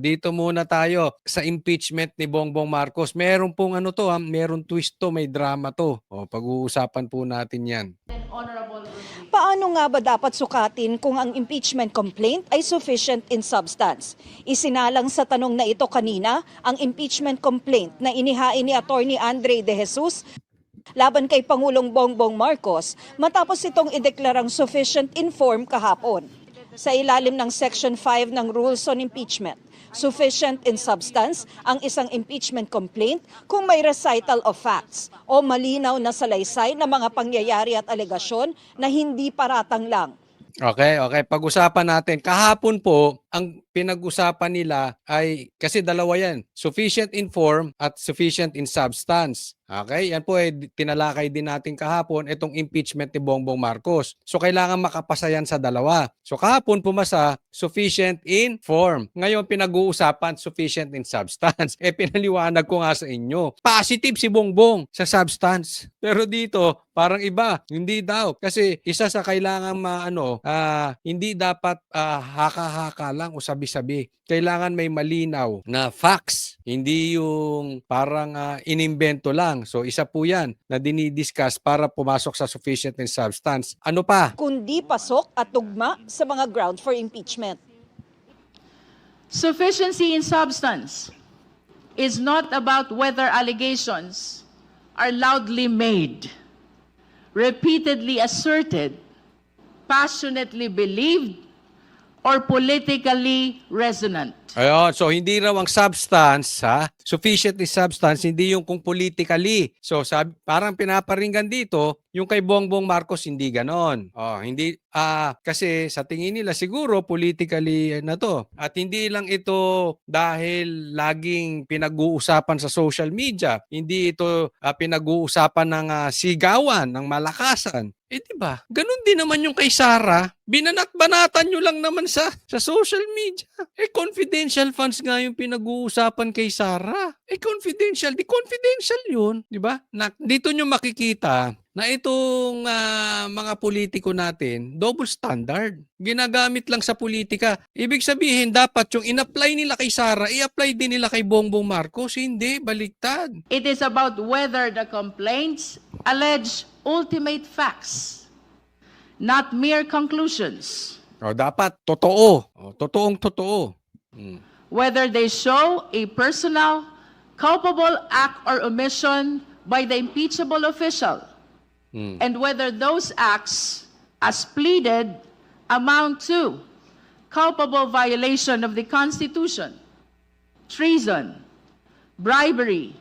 Dito muna tayo sa impeachment ni Bongbong Marcos. Meron pong ano to, meron twist to, may drama to. O, pag-uusapan po natin yan. Paano nga ba dapat sukatin kung ang impeachment complaint ay sufficient in substance? Isinalang sa tanong na ito kanina ang impeachment complaint na inihain ni Attorney Andre De Jesus laban kay Pangulong Bongbong Marcos matapos itong ideklarang sufficient in form kahapon. Sa ilalim ng Section 5 ng Rules on Impeachment, sufficient in substance ang isang impeachment complaint kung may recital of facts o malinaw na salaysay na mga pangyayari at alegasyon na hindi paratang lang. Okay. Pag-usapan natin. Kahapon po, ang pinag-usapan nila ay, kasi dalawa yan, sufficient in form at sufficient in substance. Okay? Yan po ay tinalakay din natin kahapon itong impeachment ni Bongbong Marcos. So, kailangan makapasa yan sa dalawa. So, kahapon pumasa, sufficient in form. Ngayon, pinag-uusapan, sufficient in substance. Pinaliwanag ko nga sa inyo. Positive si Bongbong sa substance. Pero dito, parang iba. Hindi daw. Kasi isa sa kailangan hindi dapat haka-haka lang o sabi-sabi. Kailangan may malinaw na facts. Hindi yung parang inimbento lang. So isa po yan na dinidiscuss para pumasok sa sufficient in substance. Ano pa? Kundi pasok at tugma sa mga ground for impeachment. Sufficiency in substance is not about whether allegations are loudly made, repeatedly asserted, passionately believed, or politically resonant. Ayun, so hindi raw ang substance, sufficient in substance, hindi yung kung politically. So parang pinaparinggan dito, yung kay Bongbong Marcos hindi ganon. Hindi kasi sa tingin nila siguro politically na to. At hindi lang ito dahil laging pinag-uusapan sa social media. Hindi ito pinag-uusapan ng sigawan, ng malakasan. Diba? Ganun din naman yung kay Sara. Binanat-banatan nyo lang naman sa social media. Confidential funds nga yung pinag-uusapan kay Sara. Confidential. Di confidential yun. Diba? Dito nyo makikita na itong mga politiko natin, double standard. Ginagamit lang sa politika. Ibig sabihin, dapat yung in-apply nila kay Sara, i-apply din nila kay Bongbong Marcos. Hindi, baliktad. It is about whether the complaints allege ultimate facts, not mere conclusions. Dapat totoo. Totoong totoo. Whether they show a personal, culpable act or omission by the impeachable official, and whether those acts, as pleaded, amount to culpable violation of the Constitution, treason, bribery,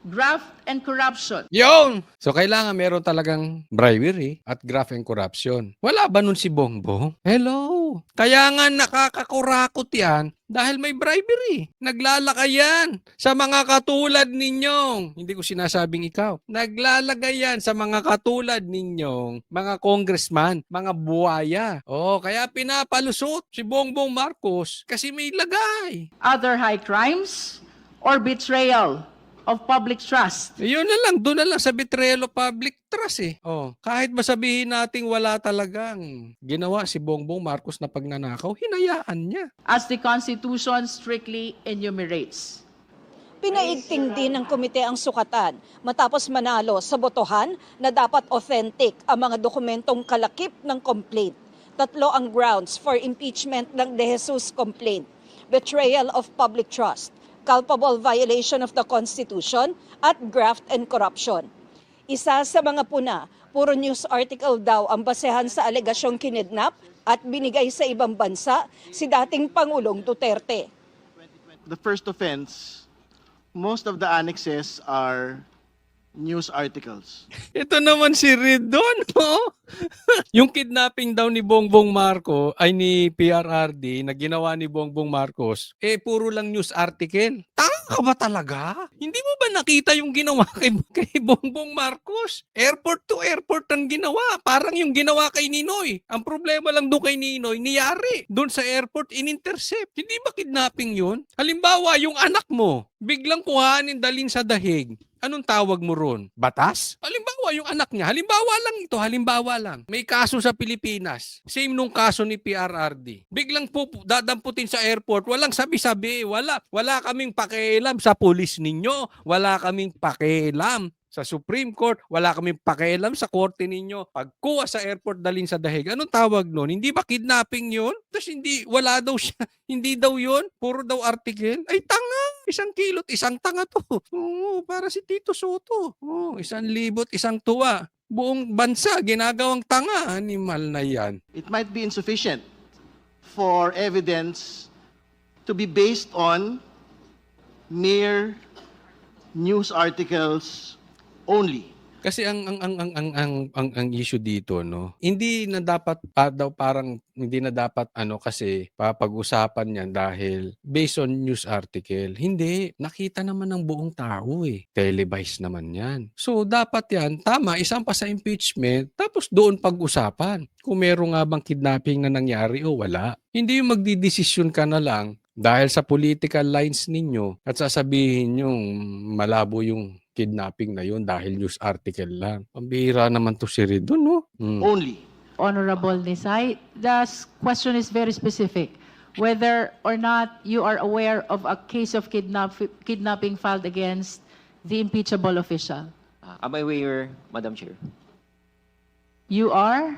graft, and corruption. Yun! So, kailangan meron talagang bribery at graft and corruption. Wala ba nun si Bongbong? Hello! Kaya nga nakakakurakot yan dahil may bribery. Naglalakay yan sa mga katulad ninyong, hindi ko sinasabing ikaw, naglalagay yan sa mga katulad ninyong, mga congressman, mga buwaya. Kaya pinapalusot si Bongbong Marcos kasi may lagay. Other high crimes or betrayal of public trust. Yun na lang, doon na lang sa betrayal of public trust kahit masabihin nating wala talagang ginawa si Bongbong Marcos na pagnanakaw, hinayaan niya. As the Constitution strictly enumerates. Pinaigting din ng komite ang sukatan matapos manalo sa botohan na dapat authentic ang mga dokumentong kalakip ng complaint. Tatlo ang grounds for impeachment ng De Jesus complaint: betrayal of public trust, culpable violation of the Constitution, at graft and corruption. Isa sa mga puna, puro news article daw ang basehan sa alegasyong kinidnap at binigay sa ibang bansa si dating Pangulong Duterte. The first offense, most of the annexes are news articles. Ito naman si Ridon, yung kidnapping daw ni Bongbong Marcos, ay ni PRRD, na ginawa ni Bongbong Marcos, puro lang news article. Tanga ka ba talaga? Hindi mo ba nakita yung ginawa kay Bongbong Marcos? Airport to airport ang ginawa. Parang yung ginawa kay Ninoy. Ang problema lang doon kay Ninoy, niyari. Doon sa airport, in-intercept. Hindi ba kidnapping yun? Halimbawa, yung anak mo, biglang kuhanin dalhin sa dahig. Anong tawag mo ron? Batas? Halimbawa, yung anak niya, halimbawa lang. May kaso sa Pilipinas. Same nung kaso ni PRRD. Biglang dadamputin sa airport, walang sabi-sabi, wala kaming pakialam sa pulis ninyo, wala kaming pakialam sa Supreme Court, wala kaming pakialam sa korte ninyo. Pagkuha sa airport, dalhin sa dahig. Anong tawag nun? Hindi ba kidnapping yun? Tapos wala daw siya. Hindi daw yun. Puro daw article. Ay, tanga. 1 kilot, isang tanga to. Oo, para si Tito Soto. Oo, 1,000, isang tuwa. Buong bansa, ginagawang tanga. Animal na yan. It might be insufficient for evidence to be based on mere news articles only. Kasi ang issue dito, no, hindi na dapat hindi na dapat kasi papag-usapan niyan dahil based on news article. Hindi, nakita naman ng buong tao televised naman 'yan. So dapat 'yan, tama, isampa sa impeachment tapos doon pag-usapan kung meron nga bang kidnapping na nangyari o wala. Hindi yung magdidesisyon ka na lang dahil sa political lines ninyo at sasabihin yung malabo yung kidnapping na yun dahil news article lang. Pambihira naman to si Ridon, no? Only. Honorable Nisay, the question is very specific. Whether or not you are aware of a case of kidnapping filed against the impeachable official. Am I aware, Madam Chair? You are?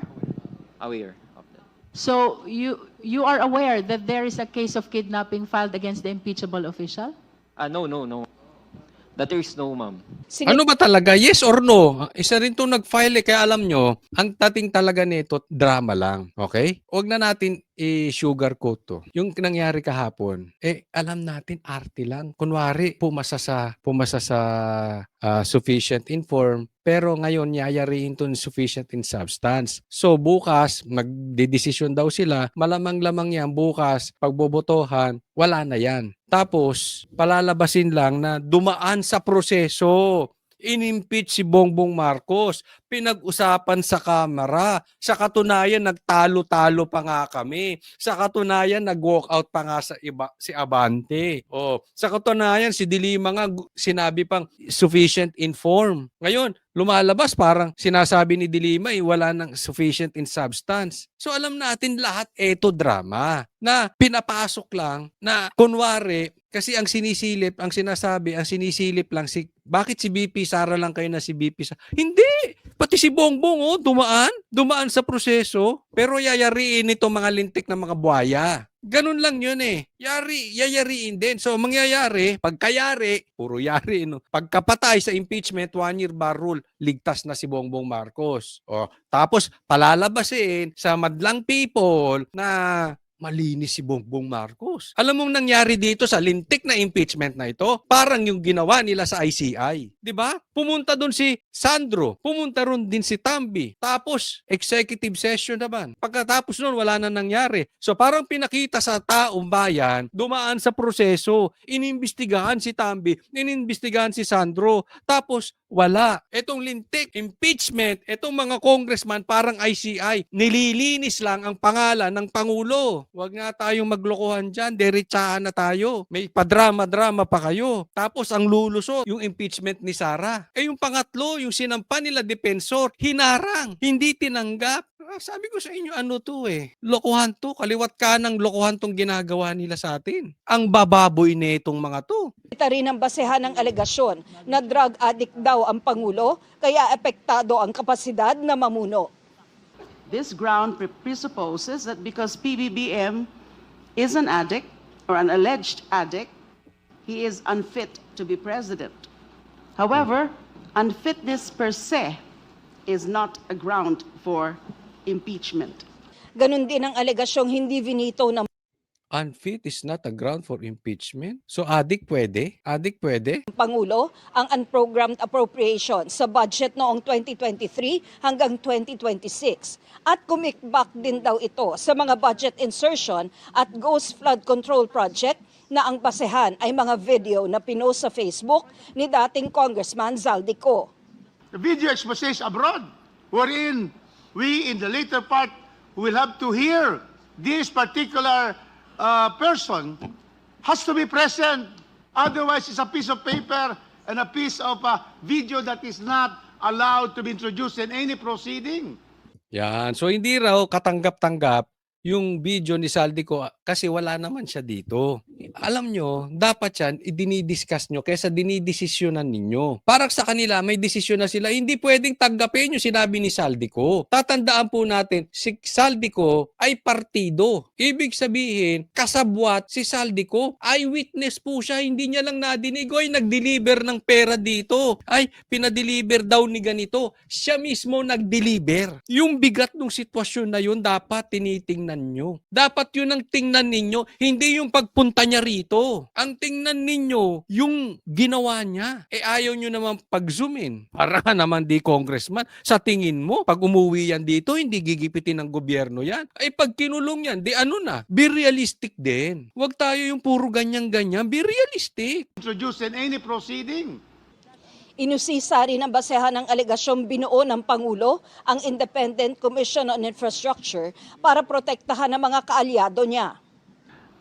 Aware of that. So you are aware that there is a case of kidnapping filed against the impeachable official? No. That there is no, ma'am. Sige, Ano ba talaga? Yes or no? Isa rin to nag-file kaya alam nyo, ang dating talaga nito, drama lang. Okay? Huwag na natin i-sugarcoat to. Yung nangyari kahapon, alam natin, arte lang. Kunwari, pumasa sa sufficient inform, pero ngayon, yayariin to sufficient in substance. So, bukas, magdedesisyon daw sila, malamang-lamang yan, bukas, pagbobotohan, wala na yan. Tapos, palalabasin lang na dumaan sa proseso. In-impeach si Bongbong Marcos. Pinag-usapan sa Kamara. Sa katunayan, nagtalo-talo pa nga kami. Sa katunayan, nag-walkout pa nga si Abante. Sa katunayan, si Dilima nga sinabi pang sufficient inform. Ngayon, lumalabas parang sinasabi ni Dilima wala nang sufficient in substance. So alam natin lahat drama na pinapasok lang na kunwari kasi ang sinisilip lang bakit si BP Sara lang kayo na si BP Sara? Hindi! Pati si Bongbong dumaan sa proseso pero yayariin ito mga lintik na mga buhaya. Ganun lang yun yayariin din. So, mangyayari, pagkayari, puro yari, no? Pagkapatay sa impeachment, 1-year bar rule, ligtas na si Bongbong Marcos. Tapos, palalabasin sa madlang people na malinis si Bongbong Marcos. Alam mong nangyari dito sa lintik na impeachment na ito? Parang yung ginawa nila sa ICI. Di ba? Pumunta doon si Sandro. Pumunta ron din si Tambi. Tapos, executive session naman. Pagkatapos noon, wala na nangyari. So, parang pinakita sa taong bayan, dumaan sa proseso, inimbestigahan si Tambi, inimbestigahan si Sandro. Tapos, wala. Etong lintik, impeachment, etong mga congressman, parang ICI, nililinis lang ang pangalan ng Pangulo. Huwag nga tayong maglokohan dyan, derechahan na tayo. May padrama-drama pa kayo. Tapos ang lulusot, yung impeachment ni Sara. Yung pangatlo, yung sinampa nila defensor, hinarang, hindi tinanggap. Sabi ko sa inyo, lokohan to, kaliwat kanang lokohan tong ginagawa nila sa atin. Ang bababoy nitong mga to. kita rin ang basehan ng alegasyon na drug addict daw ang Pangulo, kaya epektado ang kapasidad na mamuno. This ground presupposes that because PBBM is an addict or an alleged addict, he is unfit to be president. However, unfitness per se is not a ground for impeachment. Ganun din ang alegasyong hindi vinito ng Unfit is not a ground for impeachment? So addict pwede? Addict pwede? Pangulo ang unprogrammed appropriation sa budget noong 2023 hanggang 2026. At kumikbak din daw ito sa mga budget insertion at ghost flood control project na ang basehan ay mga video na pinost sa Facebook ni dating Congressman Zaldico. The video exposes abroad, wherein we in the later part will have to hear this particular person has to be present. Otherwise, it's a piece of paper and a piece of video that is not allowed to be introduced in any proceeding. Yan. So hindi raw katanggap-tanggap yung video ni Saldico kasi wala naman siya dito. Alam nyo, dapat yan idinidiscuss nyo kaysa dinidesisyonan ninyo. Parang sa kanila, may desisyon na sila, hindi pwedeng tanggapin yung sinabi ni Saldico. Tatandaan po natin, si Saldico ay partido. Ibig sabihin, kasabwat si Saldico. Eyewitness po siya, hindi niya lang nadinig, oy, nag-deliver ng pera dito. Ay, pinadeliver daw ni ganito. Siya mismo nag-deliver. Yung bigat ng sitwasyon na yun, dapat tinitingnan nyo. Dapat yun ang tingnan ninyo, hindi yung pagpunta niya rito. Ang tingnan ninyo, yung ginawa niya. Ayaw nyo naman pag-zoom in. Para ka naman di congressman. Sa tingin mo, pag umuwi yan dito, hindi gigipitin ng gobyerno yan. Pag kinulong yan, di ano na, be realistic din. Huwag tayo yung puro ganyan-ganyan, be realistic. Introduced in any proceeding. Inusisa rin ang basehan ng alegasyong binuo ng Pangulo ang Independent Commission on Infrastructure para protektahan ang mga kaalyado niya.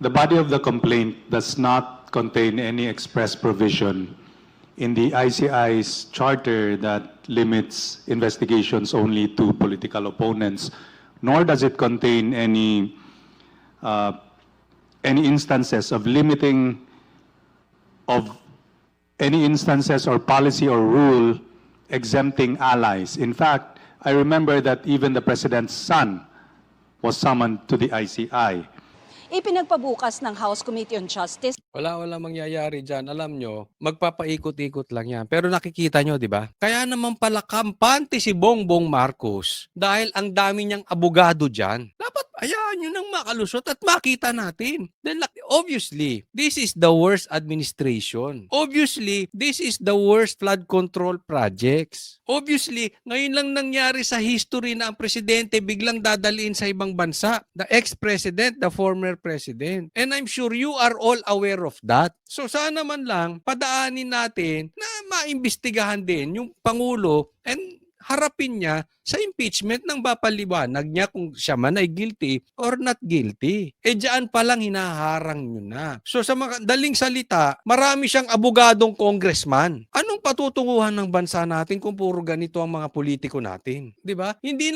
The body of the complaint does not contain any express provision in the ICI's charter that limits investigations only to political opponents, nor does it contain any instances of limiting any instances or policy or rule exempting allies. In fact, I remember that even the president's son was summoned to the ICI. Ipinagpabukas ng House Committee on Justice Wala mangyayari dyan. Alam nyo, magpapaikot-ikot lang yan. Pero nakikita nyo, di ba? Kaya naman pala kampante si Bongbong Marcos dahil ang dami niyang abogado dyan. Dapat hayaan nyo nang makalusot at makita natin. Then, obviously, this is the worst administration. Obviously, this is the worst flood control projects. Obviously, ngayon lang nangyari sa history na ang presidente biglang dadalhin sa ibang bansa. The ex-president, the former president. And I'm sure you are all aware of that. So sana man lang padaanin natin na maimbestigahan din yung Pangulo and harapin niya sa impeachment ng mapaliwanag niya kung siya man ay guilty or not guilty. Diyan pa lang hinaharang nyo na. So sa mga daling salita, marami siyang abogadong congressman. Anong patutunguhan ng bansa natin kung puro ganito ang mga politiko natin? 'Di ba? Hindi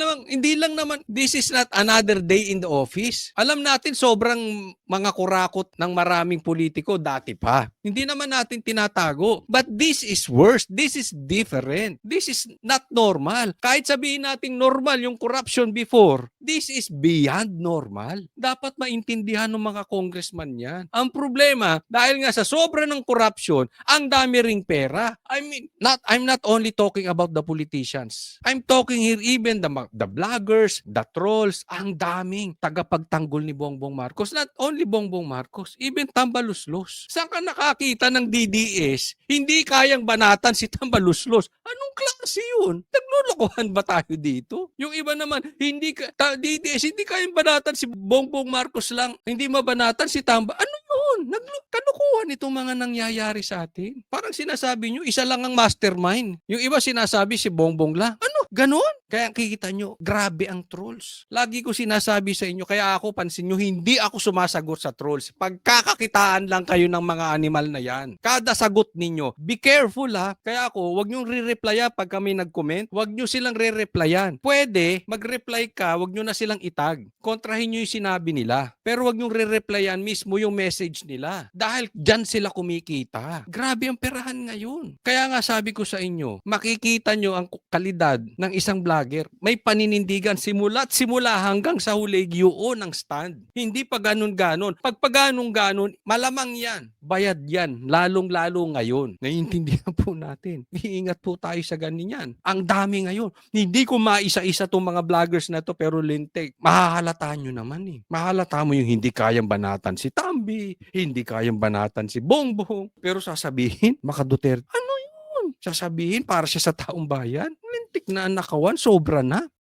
lang naman, this is not another day in the office. Alam natin sobrang mga kurakot ng maraming politiko dati pa. Hindi naman natin tinatago. But this is worse. This is different. This is not normal. Kahit sabihin nating normal yung corruption before, this is beyond normal. Dapat maintindihan ng mga congressman yan. Ang problema, dahil nga sa sobra ng corruption, ang dami ring pera. I'm not only talking about the politicians. I'm talking here even the bloggers, the trolls, ang daming tagapagtanggol ni Bongbong Marcos. Not only Bongbong Marcos, even Tambaluslos. Saan ka nakakita ng DDS? Hindi kayang banatan si Tambaluslos. Anong klase yun? Naglulukuhan ba tayo dito? Yung iba naman, DDS, hindi kayang banatan si Bongbong Marcos lang. Hindi mabanatan si Tamba. Ano yun? Kalukuhan itong mga nangyayari sa atin. Parang sinasabi nyo, isa lang ang mastermind. Yung iba sinasabi si Bongbong lang. Ano? Ganon? Kaya kikita nyo, grabe ang trolls. Lagi ko sinasabi sa inyo, kaya ako, pansin nyo, hindi ako sumasagot sa trolls. Pagkakakitaan lang kayo ng mga animal na yan. Kada sagot ninyo, be careful ha. Kaya ako, wag nyo re-replyan pag kami nag-comment. Wag nyo silang re-replyan. Pwede, mag-reply ka, wag nyo na silang itag. Kontrahin nyo yung sinabi nila. Pero wag nyo re-replyan mismo yung message nila. Dahil dyan sila kumikita. Grabe ang perahan ngayon. Kaya nga sabi ko sa inyo, makikita nyo ang kalidad ng isang vlogger. May paninindigan simula hanggang sa huli yun ang stand. Hindi pa ganun-ganon. Pag ganun-ganon, malamang yan. Bayad yan. Lalong-lalo ngayon. Naiintindihan po natin. Iingat po tayo sa ganyan. Ang dami ngayon. Hindi ko maisa-isa itong mga vloggers na to pero lintik. Mahahalata nyo naman eh. Mahalata mo yung hindi kayang banatan si Tambi, hindi kayang banatan si Bongbong. Pero sasabihin, Maka Duterte, ano yun? Sasabihin para siya sa taong bayan. Lintik na nakawan, sobra na.